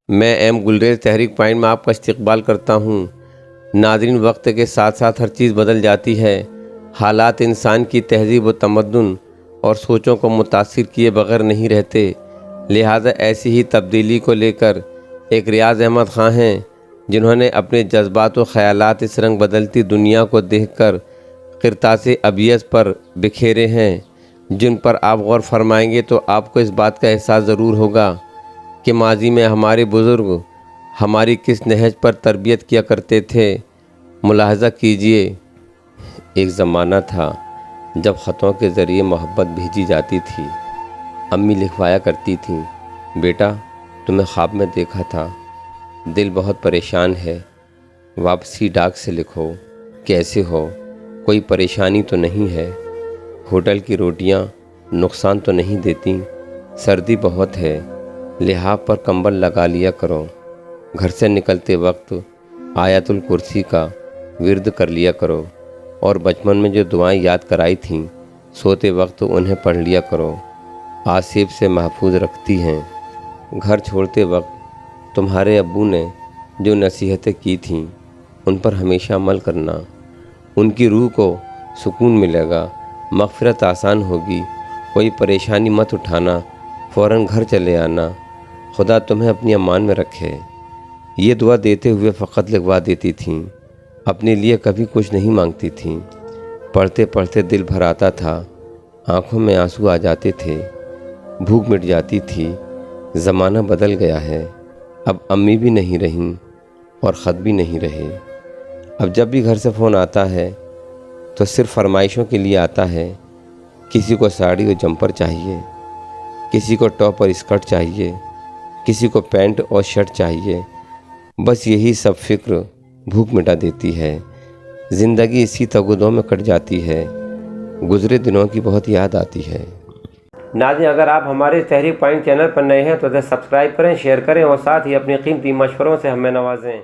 میں M galleries تحریک point میں آپ کا استقبال کرتا ہوں۔ ناظرین، وقت کے ساتھ ساتھ ہر چیز بدل جاتی ہے۔ حالات انسان کی تہذیب و تمدن اور سوچوں کو متاثر کیے بغیر نہیں رہتے، لہٰذا ایسی ہی تبدیلی کو لے کر ایک ریاض احمد خاں ہیں، جنہوں نے اپنے جذبات و خیالات اس رنگ بدلتی دنیا کو دیکھ کر قرطاسِ ابیض پر بکھیرے ہیں، جن پر آپ غور فرمائیں گے تو آپ کو اس بات کا احساس ضرور ہوگا کہ ماضی میں ہمارے بزرگ ہماری کس نہج پر تربیت کیا کرتے تھے۔ ملاحظہ کیجئے، ایک زمانہ تھا جب خطوں کے ذریعے محبت بھیجی جاتی تھی۔ امی لکھوایا کرتی تھیں، بیٹا تمہیں خواب میں دیکھا تھا، دل بہت پریشان ہے، واپسی ڈاک سے لکھو، کیسے ہو، کوئی پریشانی تو نہیں ہے، ہوٹل کی روٹیاں نقصان تو نہیں دیتی، سردی بہت ہے، لحاف پر کمبل لگا لیا کرو، گھر سے نکلتے وقت آیت الکرسی کا ورد کر لیا کرو، اور بچپن میں جو دعائیں یاد کرائی تھیں سوتے وقت انہیں پڑھ لیا کرو، آسیب سے محفوظ رکھتی ہیں۔ گھر چھوڑتے وقت تمہارے ابو نے جو نصیحتیں کی تھیں ان پر ہمیشہ عمل کرنا، ان کی روح کو سکون ملے گا، مغفرت آسان ہوگی، کوئی پریشانی مت اٹھانا، فوراً گھر چلے آنا، خدا تمہیں اپنی امان میں رکھے۔ یہ دعا دیتے ہوئے فقط لکھوا دیتی تھیں، اپنے لیے کبھی کچھ نہیں مانگتی تھیں۔ پڑھتے پڑھتے دل بھر آتا تھا، آنکھوں میں آنسو آ جاتے تھے، بھوک مٹ جاتی تھی۔ زمانہ بدل گیا ہے، اب امی بھی نہیں رہیں اور خط بھی نہیں رہے۔ اب جب بھی گھر سے فون آتا ہے تو صرف فرمائشوں کے لیے آتا ہے، کسی کو ساڑی اور جمپر چاہیے، کسی کو ٹاپ اور اسکرٹ چاہیے، کسی کو پینٹ اور شرٹ چاہیے، بس یہی سب فکر بھوک مٹا دیتی ہے۔ زندگی اسی تگودوں میں کٹ جاتی ہے، گزرے دنوں کی بہت یاد آتی ہے۔ ناظرین، اگر آپ ہمارے تحریک پوائنٹ چینل پر نئے ہیں تو اسے سبسکرائب کریں، شیئر کریں اور ساتھ ہی اپنے قیمتی مشوروں سے ہمیں نوازیں۔